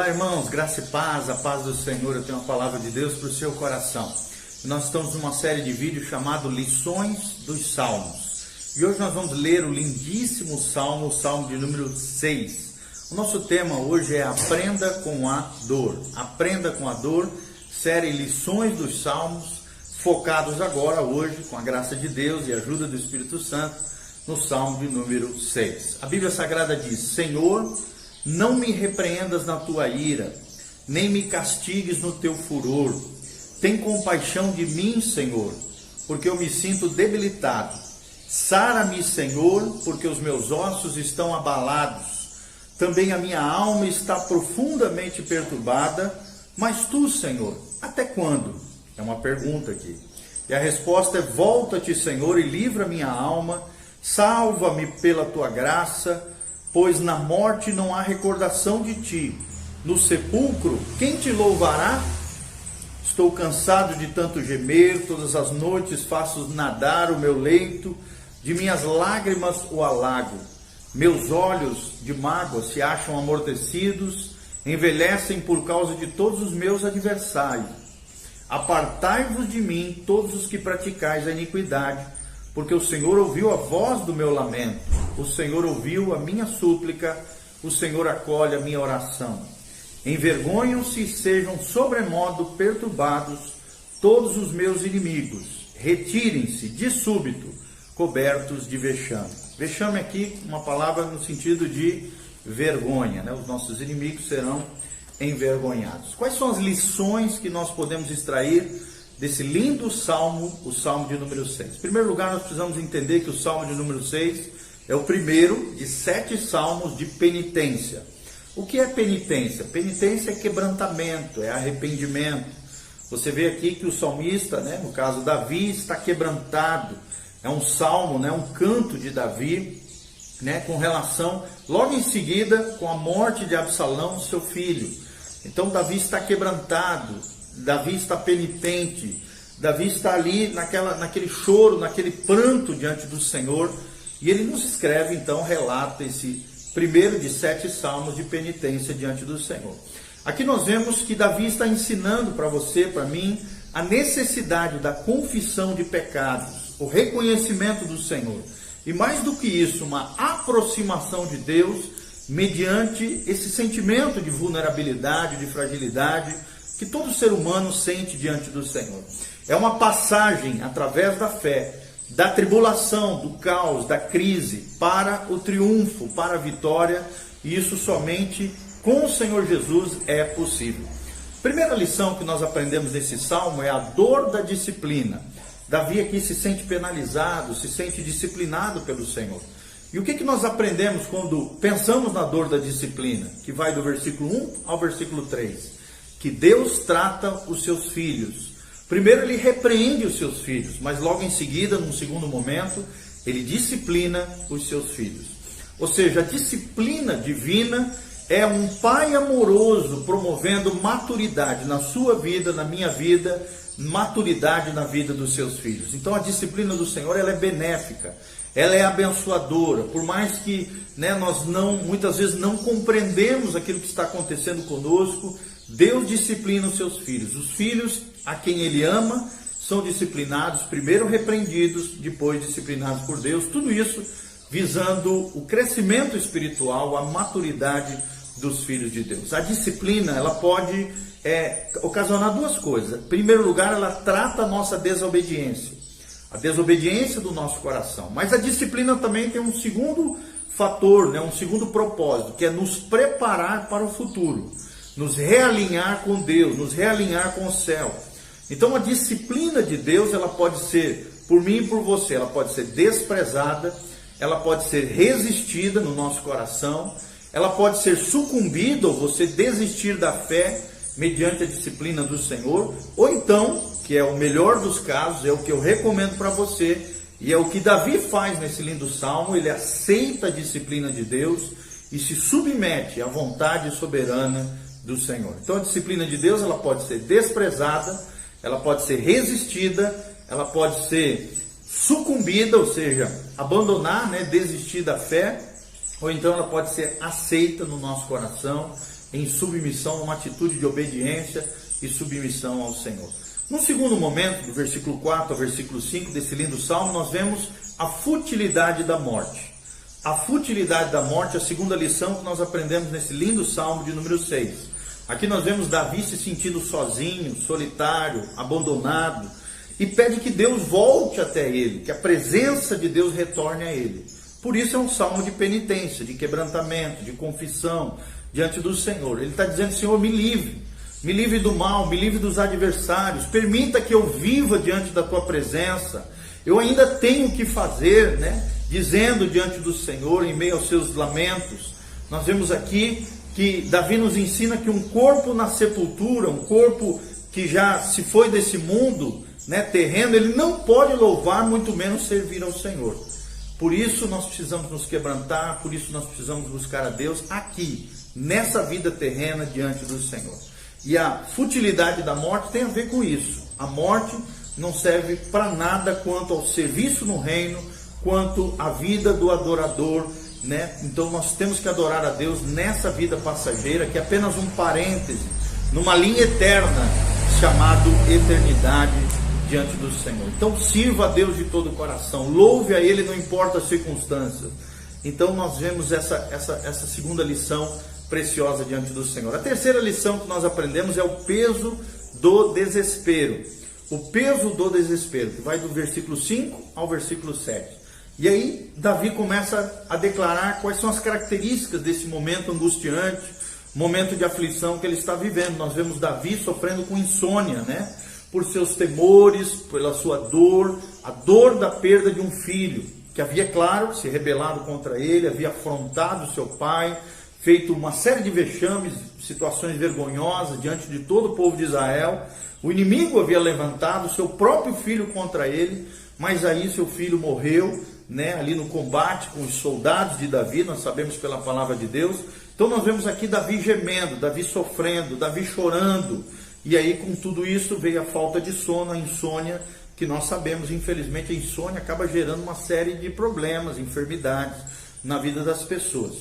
Olá, irmãos, graça e paz, a paz do Senhor. Eu tenho uma palavra de Deus para o seu coração. Nós estamos numa série de vídeos chamado Lições dos Salmos. E hoje nós vamos ler o lindíssimo Salmo, o Salmo de número 6. O nosso tema hoje é Aprenda com a Dor. Aprenda com a Dor, série Lições dos Salmos, focados agora, hoje, com a graça de Deus e a ajuda do Espírito Santo, no Salmo de número 6. A Bíblia Sagrada diz: Senhor, não me repreendas na tua ira, nem me castigues no teu furor. Tem compaixão de mim, Senhor, porque eu me sinto debilitado. Sara-me, Senhor, porque os meus ossos estão abalados. Também a minha alma está profundamente perturbada. Mas tu, Senhor, até quando? É uma pergunta aqui. E a resposta é: volta-te, Senhor, e livra minha alma. Salva-me pela tua graça, pois na morte não há recordação de ti. No sepulcro, quem te louvará? Estou cansado de tanto gemer, todas as noites faço nadar o meu leito, de minhas lágrimas o alago. Meus olhos de mágoa se acham amortecidos, envelhecem por causa de todos os meus adversários. Apartai-vos de mim, todos os que praticais a iniquidade, porque o Senhor ouviu a voz do meu lamento, o Senhor ouviu a minha súplica, o Senhor acolhe a minha oração. Envergonham-se e sejam sobremodo perturbados todos os meus inimigos. Retirem-se de súbito, cobertos de vexame. Vexame aqui, uma palavra no sentido de vergonha, né? Os nossos inimigos serão envergonhados. Quais são as lições que nós podemos extrair desse lindo salmo, o salmo de número 6? Em primeiro lugar, nós precisamos entender que o salmo de número 6 é o primeiro de 7 salmos de penitência. O que é penitência? Penitência é quebrantamento, é arrependimento. Você vê aqui que o salmista, no caso Davi, está quebrantado. É um salmo, um canto de Davi, com relação, logo em seguida, com a morte de Absalão, seu filho. Então Davi está quebrantado, Davi está penitente, Davi está ali naquele choro, naquele pranto diante do Senhor, e ele nos escreve, então, relata esse primeiro de 7 salmos de penitência diante do Senhor. Aqui nós vemos que Davi está ensinando para você, para mim, a necessidade da confissão de pecados, o reconhecimento do Senhor, e mais do que isso, uma aproximação de Deus mediante esse sentimento de vulnerabilidade, de fragilidade, que todo ser humano sente diante do Senhor. É uma passagem através da fé, da tribulação, do caos, da crise, para o triunfo, para a vitória, e isso somente com o Senhor Jesus é possível. Primeira lição que nós aprendemos nesse salmo é a dor da disciplina. Davi aqui se sente penalizado, se sente disciplinado pelo Senhor. E o que nós aprendemos quando pensamos na dor da disciplina? Que vai do versículo 1 ao versículo 3. Que Deus trata os seus filhos. Primeiro ele repreende os seus filhos, mas logo em seguida, num segundo momento, ele disciplina os seus filhos. Ou seja, a disciplina divina é um pai amoroso promovendo maturidade na sua vida, na minha vida, maturidade na vida dos seus filhos. Então a disciplina do Senhor, ela é benéfica, ela é abençoadora. Por mais que nós muitas vezes não compreendemos aquilo que está acontecendo conosco, Deus disciplina os seus filhos. Os filhos a quem Ele ama são disciplinados, primeiro repreendidos, depois disciplinados por Deus. Tudo isso visando o crescimento espiritual, a maturidade dos filhos de Deus. A disciplina, ela pode ocasionar duas coisas. Em primeiro lugar, ela trata a nossa desobediência, a desobediência do nosso coração. Mas a disciplina também tem um segundo fator, um segundo propósito, que é nos preparar para o futuro, nos realinhar com Deus, nos realinhar com o céu. Então a disciplina de Deus, ela pode ser, por mim e por você, ela pode ser desprezada, ela pode ser resistida no nosso coração, ela pode ser sucumbida, ou você desistir da fé mediante a disciplina do Senhor, ou então, que é o melhor dos casos, é o que eu recomendo para você, e é o que Davi faz nesse lindo salmo. Ele aceita a disciplina de Deus e se submete à vontade soberana do Senhor. Então a disciplina de Deus, ela pode ser desprezada, ela pode ser resistida, ela pode ser sucumbida, ou seja, abandonar, desistir da fé, ou então ela pode ser aceita no nosso coração em submissão, uma atitude de obediência e submissão ao Senhor. No segundo momento, do versículo 4 ao versículo 5 desse lindo salmo, nós vemos a futilidade da morte. A futilidade da morte é a segunda lição que nós aprendemos nesse lindo salmo de número 6. Aqui nós vemos Davi se sentindo sozinho, solitário, abandonado, e pede que Deus volte até ele, que a presença de Deus retorne a ele. Por isso é um salmo de penitência, de quebrantamento, de confissão diante do Senhor. Ele está dizendo: Senhor, me livre do mal, me livre dos adversários, permita que eu viva diante da tua presença. Eu ainda tenho que fazer, dizendo diante do Senhor, em meio aos seus lamentos. Nós vemos aqui que Davi nos ensina que um corpo na sepultura, um corpo que já se foi desse mundo, terreno, ele não pode louvar, muito menos servir ao Senhor. Por isso nós precisamos nos quebrantar, por isso nós precisamos buscar a Deus aqui, nessa vida terrena, diante do Senhor. E a futilidade da morte tem a ver com isso. A morte não serve para nada quanto ao serviço no reino, quanto à vida do adorador, Então nós temos que adorar a Deus nessa vida passageira, que é apenas um parêntese, numa linha eterna, chamado eternidade diante do Senhor. Então sirva a Deus de todo o coração, louve a Ele, não importa as circunstâncias. Então nós vemos essa segunda lição preciosa diante do Senhor. A terceira lição que nós aprendemos é o peso do desespero. O peso do desespero, que vai do versículo 5 ao versículo 7. E aí Davi começa a declarar quais são as características desse momento angustiante, momento de aflição que ele está vivendo. Nós vemos Davi sofrendo com insônia, por seus temores, pela sua dor, a dor da perda de um filho, que havia, claro, se rebelado contra ele, havia afrontado seu pai, feito uma série de vexames, situações vergonhosas diante de todo o povo de Israel. O inimigo havia levantado seu próprio filho contra ele, mas aí seu filho morreu, ali no combate com os soldados de Davi, nós sabemos pela palavra de Deus. Então nós vemos aqui Davi gemendo, Davi sofrendo, Davi chorando, e aí com tudo isso veio a falta de sono, a insônia, que nós sabemos, infelizmente, a insônia acaba gerando uma série de problemas, enfermidades na vida das pessoas.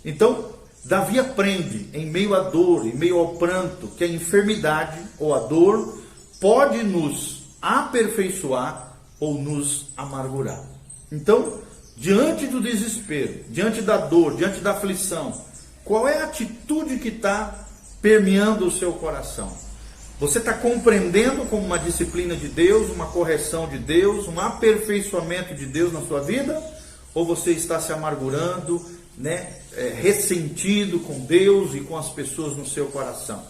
Então Davi aprende, em meio à dor, em meio ao pranto, que a enfermidade ou a dor pode nos aperfeiçoar ou nos amargurar. Então, diante do desespero, diante da dor, diante da aflição, qual é a atitude que está permeando o seu coração? Você está compreendendo como uma disciplina de Deus, uma correção de Deus, um aperfeiçoamento de Deus na sua vida? Ou você está se amargurando, ressentido com Deus e com as pessoas no seu coração?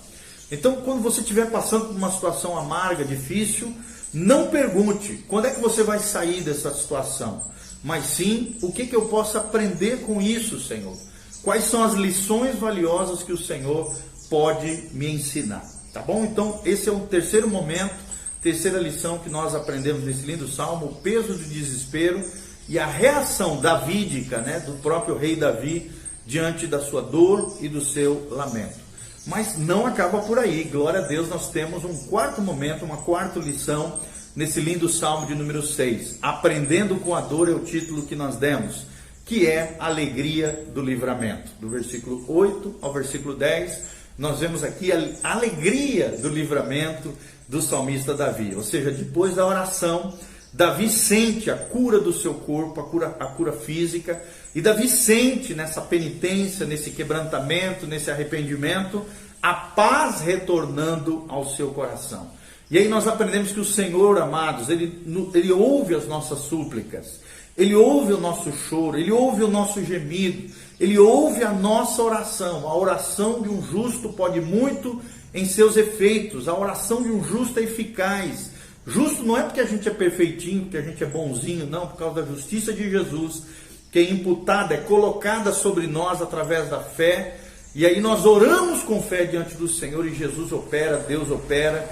Então, quando você estiver passando por uma situação amarga, difícil, não pergunte quando é que você vai sair dessa situação, mas sim o que eu posso aprender com isso, Senhor. Quais são as lições valiosas que o Senhor pode me ensinar, tá bom? Então esse é o terceiro momento, terceira lição que nós aprendemos nesse lindo salmo, o peso do desespero e a reação davídica, do próprio rei Davi diante da sua dor e do seu lamento. Mas não acaba por aí, glória a Deus, nós temos um quarto momento, uma quarta lição nesse lindo salmo de número 6. Aprendendo com a dor é o título que nós demos, que é a alegria do livramento. Do versículo 8 ao versículo 10, nós vemos aqui a alegria do livramento do salmista Davi. Ou seja, depois da oração, Davi sente a cura do seu corpo, a cura física, e Davi sente nessa penitência, nesse quebrantamento, nesse arrependimento, a paz retornando ao seu coração. E aí nós aprendemos que o Senhor, amados, Ele ouve as nossas súplicas, Ele ouve o nosso choro, Ele ouve o nosso gemido, Ele ouve a nossa oração. A oração de um justo pode muito em seus efeitos, a oração de um justo é eficaz. Justo não é porque a gente é perfeitinho, porque a gente é bonzinho, não, por causa da justiça de Jesus, que é imputada, é colocada sobre nós através da fé. E aí nós oramos com fé diante do Senhor e Jesus opera, Deus opera.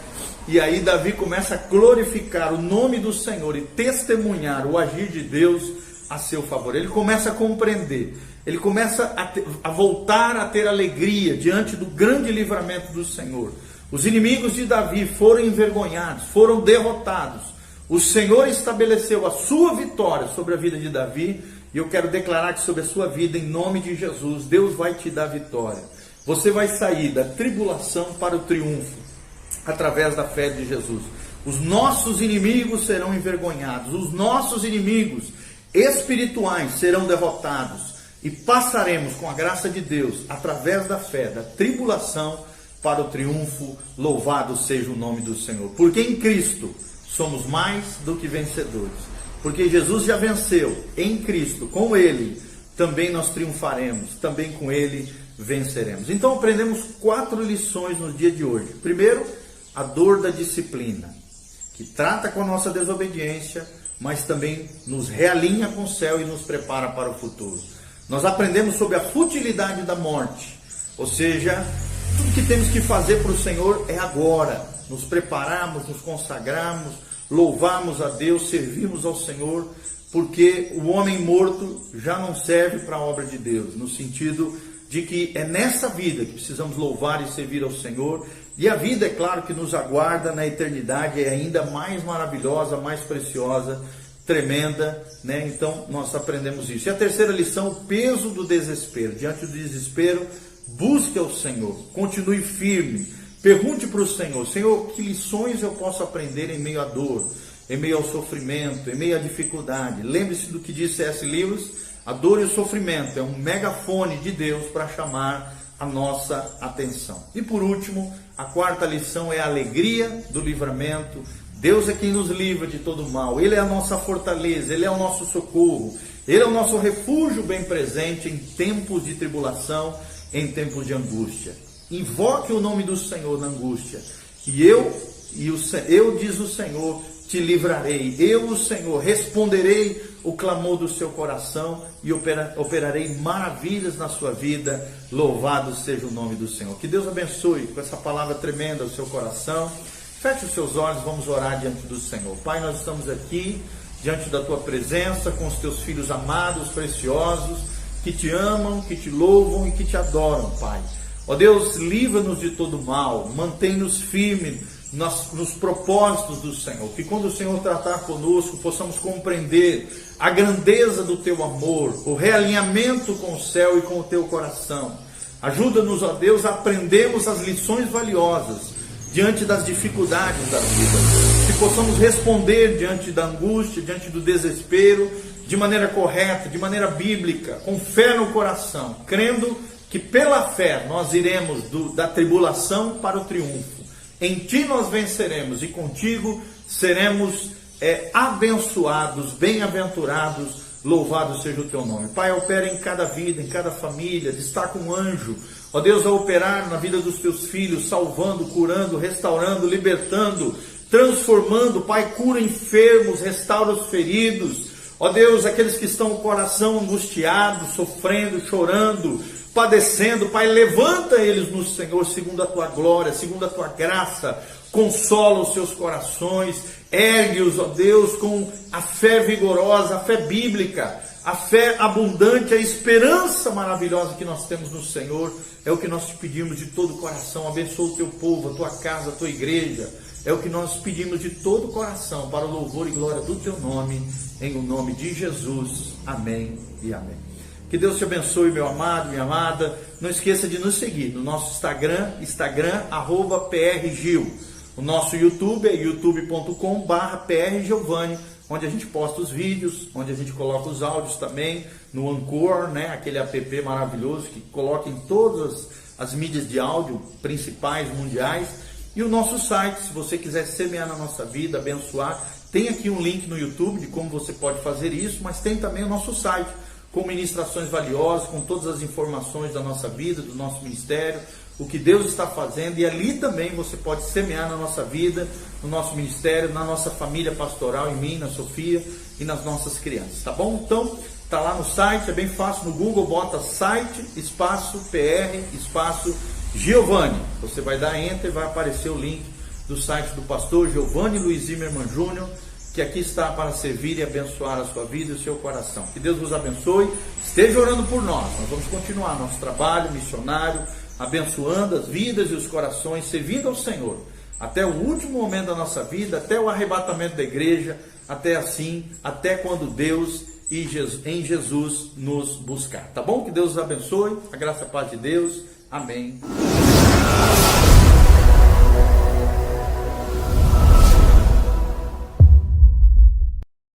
E aí Davi começa a glorificar o nome do Senhor e testemunhar o agir de Deus a seu favor. Ele começa a compreender, ele começa a voltar a ter alegria diante do grande livramento do Senhor. Os inimigos de Davi foram envergonhados, foram derrotados. O Senhor estabeleceu a sua vitória sobre a vida de Davi. E eu quero declarar que sobre a sua vida, em nome de Jesus, Deus vai te dar vitória. Você vai sair da tribulação para o triunfo, através da fé de Jesus. Os nossos inimigos serão envergonhados, os nossos inimigos espirituais serão derrotados, e passaremos com a graça de Deus, através da fé, da tribulação para o triunfo. Louvado seja o nome do Senhor. Porque em Cristo somos mais do que vencedores. Porque Jesus já venceu em Cristo, com Ele também nós triunfaremos, também com Ele venceremos. Então aprendemos 4 lições no dia de hoje. Primeiro, a dor da disciplina, que trata com a nossa desobediência, mas também nos realinha com o céu e nos prepara para o futuro. Nós aprendemos sobre a futilidade da morte, ou seja, tudo que temos que fazer para o Senhor é agora, nos prepararmos, nos consagrarmos, louvarmos a Deus, servirmos ao Senhor, porque o homem morto já não serve para a obra de Deus, no sentido de que é nessa vida que precisamos louvar e servir ao Senhor, e a vida, é claro, que nos aguarda na eternidade é ainda mais maravilhosa, mais preciosa, tremenda, né? Então nós aprendemos isso. E a terceira lição, o peso do desespero. Diante do desespero, busque ao Senhor, continue firme, pergunte para o Senhor: Senhor, que lições eu posso aprender em meio à dor, em meio ao sofrimento, em meio à dificuldade? Lembre-se do que disse C.S. Lewis: a dor e o sofrimento é um megafone de Deus para chamar a nossa atenção. E por último, a quarta lição é a alegria do livramento. Deus é quem nos livra de todo mal, Ele é a nossa fortaleza, Ele é o nosso socorro, Ele é o nosso refúgio bem presente em tempos de tribulação, em tempos de angústia. Invoque o nome do Senhor na angústia, e eu, diz o Senhor, te livrarei. Eu, o Senhor, responderei o clamor do seu coração e operarei maravilhas na sua vida. Louvado seja o nome do Senhor. Que Deus abençoe com essa palavra tremenda o seu coração. Feche os seus olhos, vamos orar diante do Senhor. Pai, nós estamos aqui diante da tua presença com os teus filhos amados, preciosos, que te amam, que te louvam e que te adoram, Pai. Ó Deus, livra-nos de todo mal, mantém-nos firmes nos propósitos do Senhor, que quando o Senhor tratar conosco, possamos compreender a grandeza do teu amor, o realinhamento com o céu e com o teu coração. Ajuda-nos, ó Deus, a aprendermos as lições valiosas diante das dificuldades da vida, que possamos responder diante da angústia, diante do desespero, de maneira correta, de maneira bíblica, com fé no coração, crendo que pela fé nós iremos da tribulação para o triunfo. Em ti nós venceremos e contigo seremos abençoados, bem-aventurados. Louvado seja o teu nome. Pai, opera em cada vida, em cada família, destaca um anjo, ó Deus, a operar na vida dos teus filhos, salvando, curando, restaurando, libertando, transformando. Pai, cura enfermos, restaura os feridos, ó Deus, aqueles que estão com o coração angustiado, sofrendo, chorando, padecendo. Pai, levanta eles no Senhor, segundo a tua glória, segundo a tua graça, consola os seus corações, ergue-os, ó Deus, com a fé vigorosa, a fé bíblica, a fé abundante, a esperança maravilhosa que nós temos no Senhor. É o que nós te pedimos de todo o coração. Abençoa o teu povo, a tua casa, a tua igreja. É o que nós pedimos de todo o coração, para o louvor e glória do teu nome, em o nome de Jesus. Amém e amém. Que Deus te abençoe, meu amado, minha amada. Não esqueça de nos seguir no nosso Instagram, @PRGil. O nosso YouTube é youtube.com/PRGiovanni, onde a gente posta os vídeos, onde a gente coloca os áudios também, no Anchor, né? Aquele app maravilhoso que coloca em todas as mídias de áudio principais, mundiais. E o nosso site, se você quiser semear na nossa vida, abençoar, tem aqui um link no YouTube de como você pode fazer isso, mas tem também o nosso site, com ministrações valiosas, com todas as informações da nossa vida, do nosso ministério, o que Deus está fazendo, e ali também você pode semear na nossa vida, no nosso ministério, na nossa família pastoral, em mim, na Sofia e nas nossas crianças, tá bom? Então, tá lá no site, é bem fácil, no Google bota site, espaço, PR, espaço, Giovanni. Você vai dar enter e vai aparecer o link do site do pastor Giovanni Luiz Zimmermann Jr., que aqui está para servir e abençoar a sua vida e o seu coração. Que Deus vos abençoe, esteja orando por nós vamos continuar nosso trabalho missionário, abençoando as vidas e os corações, servindo ao Senhor, até o último momento da nossa vida, até o arrebatamento da igreja, até quando Deus em Jesus nos buscar, tá bom? Que Deus os abençoe, a graça e a paz de Deus, Amém.